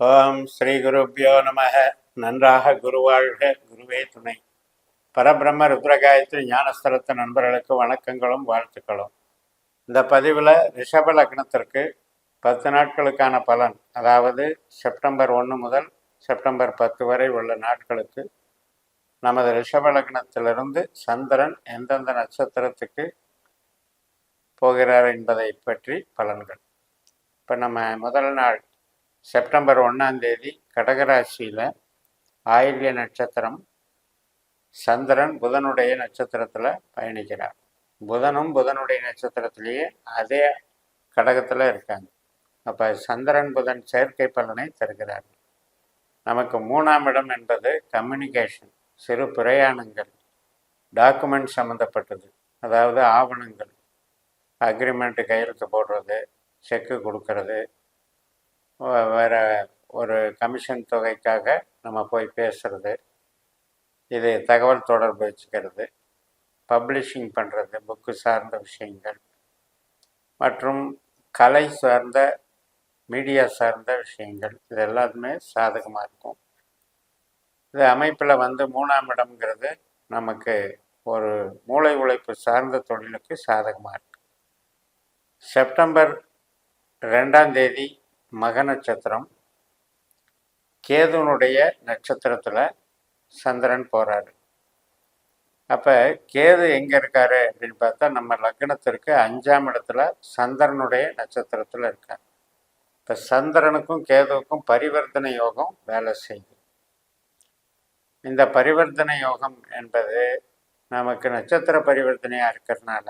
ஓம் ஸ்ரீ குருப்பியோ நமக. நன்றாக குருவாழ்க, குருவே துணை. பரபிரம்ம ருத்ரகாயத்ரி ஞானஸ்தலத்து நண்பர்களுக்கு வணக்கங்களும் வாழ்த்துக்களும். இந்த பதிவில் ரிஷப லக்னத்திற்கு 10 நாட்களுக்கான பலன், அதாவது செப்டம்பர் 1 முதல் செப்டம்பர் 10 வரை உள்ள நாட்களுக்கு நமது ரிஷப லக்னத்திலிருந்து சந்திரன் எந்தெந்த நட்சத்திரத்துக்கு போகிறார் என்பதை பற்றி பலன்கள். இப்போ நம்ம முதல் நாள் செப்டம்பர் 1ஆம் தேதி கடகராசியில் ஆயில்ய நட்சத்திரம், சந்திரன் புதனுடைய நட்சத்திரத்தில் பயணிக்கிறார். புதனும் புதனுடைய நட்சத்திரத்திலேயே அதே கடகத்தில் இருக்காங்க. அப்போ சந்திரன் புதன் செயற்கை பலனை தருகிறார். நமக்கு 3ஆம் இடம் என்பது கம்யூனிகேஷன், சிறு பிரயாணங்கள், டாக்குமெண்ட் சம்மந்தப்பட்டது, அதாவது ஆவணங்கள், அக்ரிமெண்ட்டு கையெழுத்து போடுறது, செக்கு கொடுக்கறது, வேறு ஒரு கமிஷன் தொகைக்காக நம்ம போய் பேசுகிறது, இது தகவல் தொடர்பு வச்சுக்கிறது, பப்ளிஷிங் பண்ணுறது, புக்கு சார்ந்த விஷயங்கள் மற்றும் கலை சார்ந்த மீடியா சார்ந்த விஷயங்கள், இது எல்லாத்துமே சாதகமாக இருக்கும். இது அமைப்பில் 3ஆம் இடம்ங்கிறது நமக்கு ஒரு மூளை உழைப்பு சார்ந்த தொழிலுக்கு சாதகமாக இருக்கு. செப்டம்பர் 2ஆம் தேதி மக நட்சத்திரம், கேதுனுடைய நட்சத்திரத்தில் சந்திரன் போகிறாரு. அப்போ கேது எங்கே இருக்காரு அப்படின்னு பார்த்தா நம்ம லக்னத்திற்கு 5ஆம் இடத்துல சந்திரனுடைய நட்சத்திரத்தில் இருக்கார். இப்போ சந்திரனுக்கும் கேதுவுக்கும் பரிவர்த்தனை யோகம் வேலை செய்யுது. இந்த பரிவர்த்தனை யோகம் என்பது நமக்கு நட்சத்திர பரிவர்த்தனையாக இருக்கிறதுனால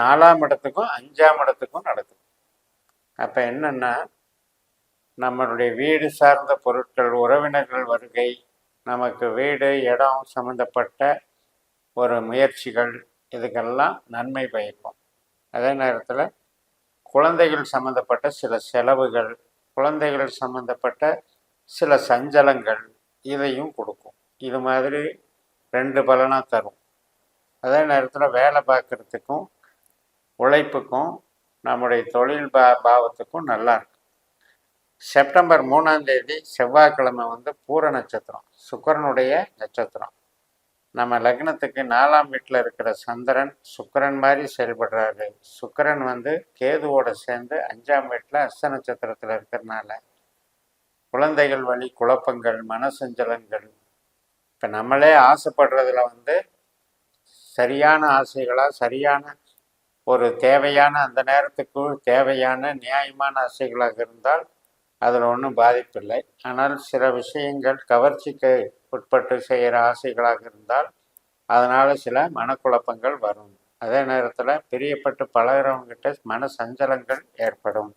4ஆம் இடத்துக்கும் 5ஆம் இடத்துக்கும் நடக்குது. அப்போ என்னென்னா, நம்மளுடைய வீடு சார்ந்த பொருட்கள், உறவினர்கள் வருகை, நமக்கு வீடு இடம் சம்மந்தப்பட்ட ஒரு முயற்சிகள், இதுக்கெல்லாம் நன்மை பயக்கும். அதே நேரத்தில் குழந்தைகள் சம்மந்தப்பட்ட சில செலவுகள், குழந்தைகள் சம்மந்தப்பட்ட சில சஞ்சலங்கள், இதையும் கொடுக்கும். இது மாதிரி 2 பலனாக தரும். அதே நேரத்தில் வேலை பார்க்குறதுக்கும் உழைப்புக்கும் நம்முடைய தொழில் பாவத்துக்கும் நல்லா இருக்கு. செப்டம்பர் 3ஆம் தேதி செவ்வாய்க்கிழமை பூர நட்சத்திரம், சுக்கிரனுடைய நட்சத்திரம். நம்ம லக்னத்துக்கு 4ஆம் வீட்டில் இருக்கிற சந்திரன் சுக்கிரன் மாதிரி செயல்படுறாரு. சுக்கிரன் கேதுவோட சேர்ந்து 5ஆம் வீட்டில் அஸ்த நட்சத்திரத்தில் இருக்கிறதுனால குழந்தைகள் வழி குழப்பங்கள், மனசஞ்சலங்கள், இப்போ நம்மளே ஆசைப்படுறதுல சரியான ஆசைகளாக, சரியான ஒரு தேவையான அந்த நேரத்துக்கு தேவையான நியாயமான ஆசைகளாக இருந்தால் அதில் ஒன்றும் பாதிப்பில்லை. ஆனால் சில விஷயங்கள் கவர்ச்சிக்கு உட்பட்டு செய்கிற ஆசைகளாக இருந்தால் அதனால் சில மனக்குழப்பங்கள் வரும். அதே நேரத்தில் பிரியப்பட்டு பழகிறவங்கிட்ட மன சஞ்சலங்கள் ஏற்படும்.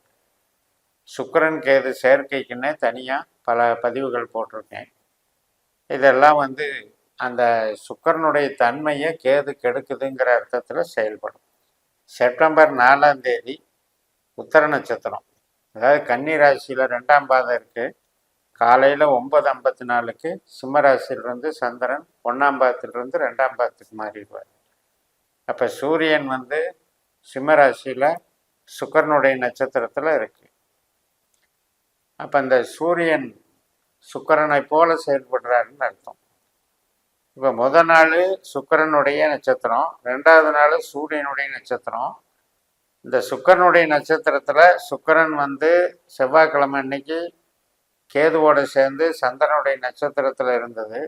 சுக்கிரன் கேது சேர்க்கைக்குன்னே தனியாக பல பதிவுகள் போட்டிருக்கேன். இதெல்லாம் அந்த சுக்கிரனுடைய தன்மையை கேது கெடுக்குதுங்கிற அர்த்தத்தில் செயல்படும். செப்டம்பர் 4ஆம் தேதி உத்தர நட்சத்திரம், அதாவது கன்னி ராசியில் 2ஆம் பாதம் இருக்குது. காலையில் 9:54க்கு சிம்ம ராசியிலிருந்து சந்திரன் 1ஆம் பாதத்திலிருந்து 2ஆம் பாதத்துக்கு மாறிடுவார். அப்போ சூரியன் சிம்ம ராசியில் சுக்கிரனுடைய நட்சத்திரத்தில் இருக்குது. அப்போ அந்த சூரியன் சுக்கிரனை போல செயல்படுறாருன்னு அர்த்தம். இப்போ முதல் நாள் சுக்கிரனுடைய நட்சத்திரம், 2ஆவது நாள் சூரியனுடைய நட்சத்திரம். இந்த சுக்கிரனுடைய நட்சத்திரத்தில் சுக்கிரன் செவ்வாய்க்கிழமை அன்னைக்கு கேதுவோடு சேர்ந்து சந்திரனுடைய நட்சத்திரத்தில் இருந்தது.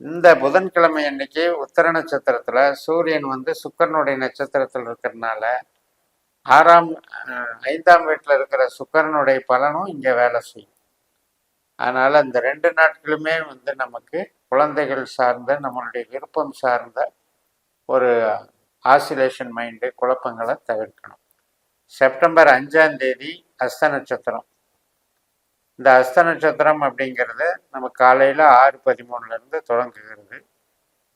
இந்த புதன்கிழமை அன்னைக்கு உத்தர நட்சத்திரத்தில் சூரியன் சுக்கிரனுடைய நட்சத்திரத்தில் இருக்கிறதுனால 5ஆம் வீட்டில் இருக்கிற சுக்கிரனுடைய பலனும் இங்கே வேலை செய்யும். அதனால் இந்த 2 நாட்களுமே நமக்கு குழந்தைகள் சார்ந்த, நம்மளுடைய விருப்பம் சார்ந்த ஒரு ஆசிலேஷன் மைண்டு, குழப்பங்களை தவிர்க்கணும். செப்டம்பர் 5ஆம் தேதி அஸ்த நட்சத்திரம். இந்த அஸ்த நட்சத்திரம் அப்படிங்கிறது நம்ம காலையில் 6:13 தொடங்குகிறது.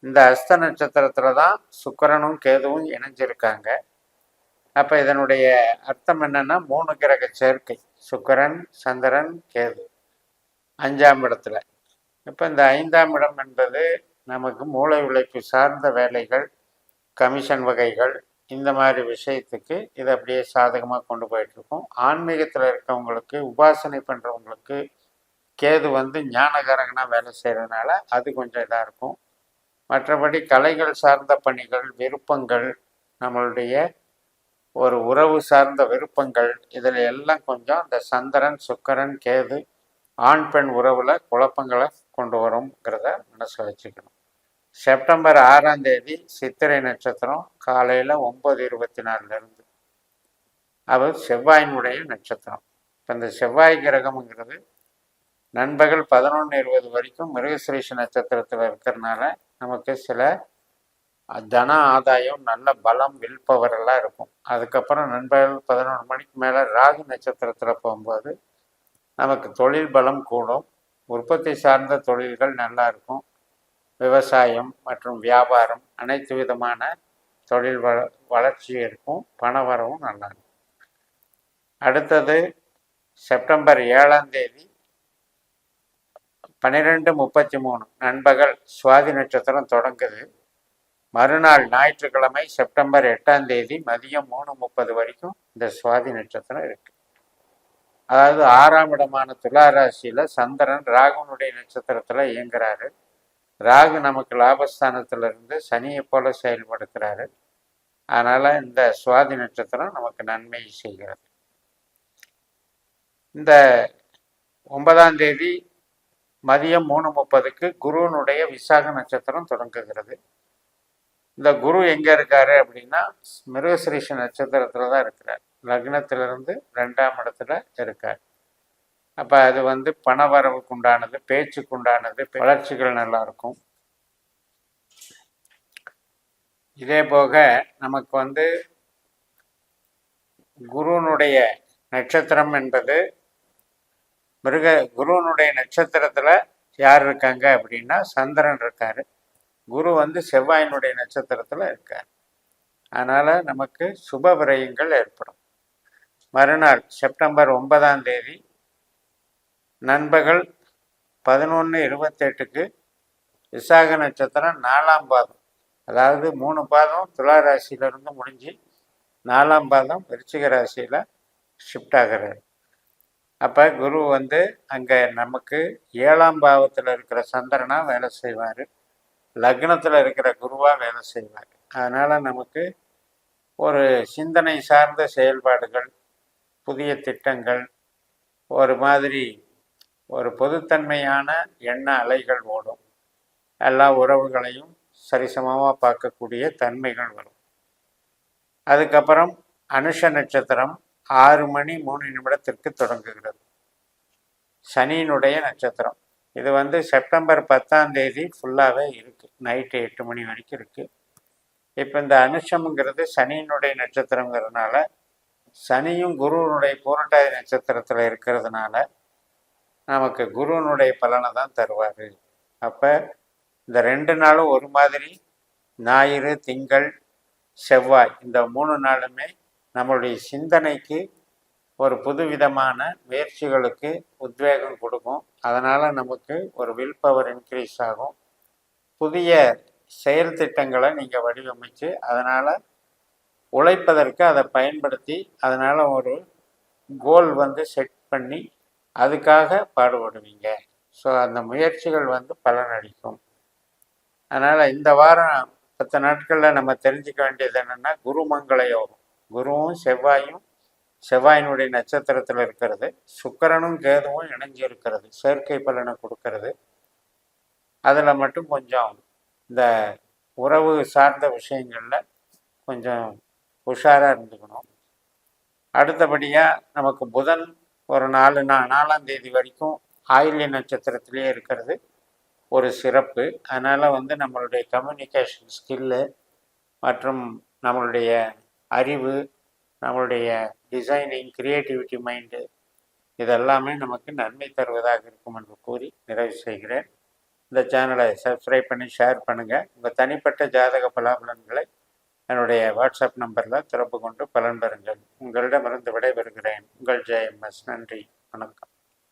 இந்த அஸ்த நட்சத்திரத்தில் தான் சுக்கிரனும் கேதுவும் இணைஞ்சிருக்காங்க. அப்போ இதனுடைய அர்த்தம் என்னென்னா, 3 கிரக சேர்க்கை, சுக்கிரன், சந்திரன், கேது 5ஆம் இடத்துல. இப்போ இந்த 5ஆம் இடம் என்பது நமக்கு மூளை உழைப்பு சார்ந்த வேலைகள், கமிஷன் வகைகள், இந்த மாதிரி விஷயத்துக்கு இது அப்படியே சாதகமாக கொண்டு போயிட்டுருக்கும். ஆன்மீகத்தில் இருக்கவங்களுக்கு, உபாசனை பண்ணுறவங்களுக்கு கேது வந்து ஞானகாரகனாக வேலை செய்கிறதுனால அது கொஞ்சம் இதாக இருக்கும். மற்றபடி கலைகள் சார்ந்த பணிகள், விருப்பங்கள், நம்மளுடைய ஒரு உறவு சார்ந்த விருப்பங்கள், இதில் எல்லாம் கொஞ்சம் இந்த சந்திரன், சுக்கிரன், கேது ஆண் பெண் உறவில் குழப்பங்களை கொண்டு வருங்கிறத மனசில் வச்சுக்கணும். செப்டம்பர் 6ஆம் தேதி சித்திரை நட்சத்திரம் காலையில் 9:24 அவர் செவ்வாயினுடைய நட்சத்திரம். இப்போ இந்த செவ்வாய் கிரகம்ங்கிறது நண்பகல் 11:20 வரைக்கும் மிருகசிரீஷ நட்சத்திரத்தில் இருக்கிறதுனால நமக்கு சில தன ஆதாயம், நல்ல பலம், வில் பவர் எல்லாம் இருக்கும். அதுக்கப்புறம் நண்பகல் 11 மணிக்கு மேலே ராகு நட்சத்திரத்தில் போகும்போது நமக்கு தொழில் பலம் கூடும், உற்பத்தி சார்ந்த தொழில்கள் நல்லா இருக்கும், விவசாயம் மற்றும் வியாபாரம் அனைத்து விதமான தொழில் வளர்ச்சி இருக்கும், பண வரவும் நல்லா இருக்கும். அடுத்தது செப்டம்பர் 7ஆம் தேதி 12:33 நண்பகல் சுவாதி நட்சத்திரம் தொடங்குது. மறுநாள் ஞாயிற்றுக்கிழமை செப்டம்பர் 8ஆம் தேதி மதியம் 3:30 வரைக்கும் இந்த சுவாதி நட்சத்திரம் இருக்கு. அதாவது 6ஆம் இடமான துலா ராசியில் சந்திரன் ராகுனுடைய நட்சத்திரத்தில் இயங்குறாரு. ராகு நமக்கு லாபஸ்தானத்திலிருந்து சனியை போல செயல்படுத்துகிறாரு. அதனால் இந்த சுவாதி நட்சத்திரம் நமக்கு நன்மை செய்கிறது. இந்த 9ஆம் தேதி மதியம் 3:30க்கு குருவனுடைய விசாக நட்சத்திரம் தொடங்குகிறது. இந்த குரு எங்கே இருக்காரு அப்படின்னா மிருகசிரீஷ நட்சத்திரத்தில் தான் இருக்கிறார். லக்னத்திலிருந்து 2ஆம் இடத்துல இருக்கார். அப்போ அது வந்து பண வரவுக்கு உண்டானது, பேச்சுக்கு உண்டானது, வளர்ச்சிகள் நல்லா இருக்கும். இதே போக நமக்கு வந்து குருவனுடைய நட்சத்திரம் என்பது குருவனுடைய நட்சத்திரத்தில் யார் இருக்காங்க அப்படின்னா சந்திரன் இருக்கார். குரு வந்து செவ்வாயினுடைய நட்சத்திரத்தில் இருக்கார். அதனால் நமக்கு சுப விரயங்கள் ஏற்படும். மறுநாள் செப்டம்பர் 9ஆம் தேதி நண்பகல் 11:28க்கு விசாக நட்சத்திரம் 4ஆம் பாதம், அதாவது 3 பாதம் துலா ராசியிலிருந்து முடிஞ்சு 4ஆம் பாதம் விருச்சிக ராசியில் ஷிஃப்ட் ஆகிறார். அப்போ குரு வந்து அங்கே நமக்கு 7ஆம் பாவத்தில் இருக்கிற சந்திரனாக வேலை செய்வார், லக்னத்தில் இருக்கிற குருவாக வேலை செய்வார். அதனால் நமக்கு ஒரு சிந்தனை சார்ந்த செயல்பாடுகள், புதிய திட்டங்கள், ஒரு மாதிரி ஒரு பொதுத்தன்மையான எண்ண அலைகள் ஓடும். எல்லா உறவுகளையும் சரிசமமாக பார்க்கக்கூடிய தன்மைகள் வரும். அதுக்கப்புறம் அனுஷ நட்சத்திரம் 6:03 தொடங்குகிறது. சனியினுடைய நட்சத்திரம். இது வந்து செப்டம்பர் 10ஆம் தேதி ஃபுல்லாகவே இருக்குது, நைட்டு 8 மணி வரைக்கும் இருக்குது. இப்போ இந்த அனுஷம்ங்கிறது சனியினுடைய நட்சத்திரங்கிறதுனால சனியும் குருவனுடைய பூரட்டாதி நட்சத்திரத்தில் இருக்கிறதுனால நமக்கு குருவனுடைய பலனை தான் தருவார். அப்போ இந்த 2 நாளும் ஒரு மாதிரி, ஞாயிறு, திங்கள், செவ்வாய் இந்த 3 நாளுமே நம்மளுடைய சிந்தனைக்கு ஒரு புதுவிதமான முயற்சிகளுக்கு உத்வேகம் கொடுக்கும். அதனால் நமக்கு ஒரு வில் பவர் இன்க்ரீஸ் ஆகும். புதிய செயல் திட்டங்களை நீங்கள் வடிவமைச்சு அதனால் உழைப்பதற்கு அதை பயன்படுத்தி அதனால் ஒரு கோல் வந்து செட் பண்ணி அதுக்காக பாடுபடுவீங்க. ஸோ அந்த முயற்சிகள் வந்து பலனளிக்கும். அதனால் இந்த வாரம் 10 நாட்களில் நம்ம தெரிஞ்சுக்க வேண்டியது என்னென்னா குருமங்கள யோகம். குருவும் செவ்வாயும் செவ்வாயினுடைய நட்சத்திரத்தில் இருக்கிறது, சுக்கிரனும் கேதுவும் இணைஞ்சு இருக்கிறது, செயற்கை பலனை கொடுக்கறது. அதில் மட்டும் கொஞ்சம் இந்த உறவு சார்ந்த விஷயங்களில் கொஞ்சம் உஷாராக இருந்துக்கணும். அடுத்தபடியாக நமக்கு புதன் ஒரு 4ஆம் தேதி வரைக்கும் ஆயில்ய நட்சத்திரத்திலே இருக்கிறது ஒரு சிறப்பு. அதனால் வந்து நம்மளுடைய கம்யூனிகேஷன் ஸ்கில்லு மற்றும் நம்மளுடைய அறிவு, நம்மளுடைய டிசைனிங், கிரியேட்டிவிட்டி மைண்டு இதெல்லாமே நமக்கு நன்மை தருவதாக இருக்கும் என்று கூறி நிறைவு செய்கிறேன். இந்த சேனலை சப்ஸ்கிரைப் பண்ணி ஷேர் பண்ணுங்கள். உங்கள் தனிப்பட்ட ஜாதக பலாபலன்களை என்னுடைய வாட்ஸ்அப் நம்பரில் தொடர்பு கொண்டு பலன் பெறுங்கள். உங்களிடமிருந்து விடைபெறுகிறேன். உங்கள் JMS. நன்றி, வணக்கம்.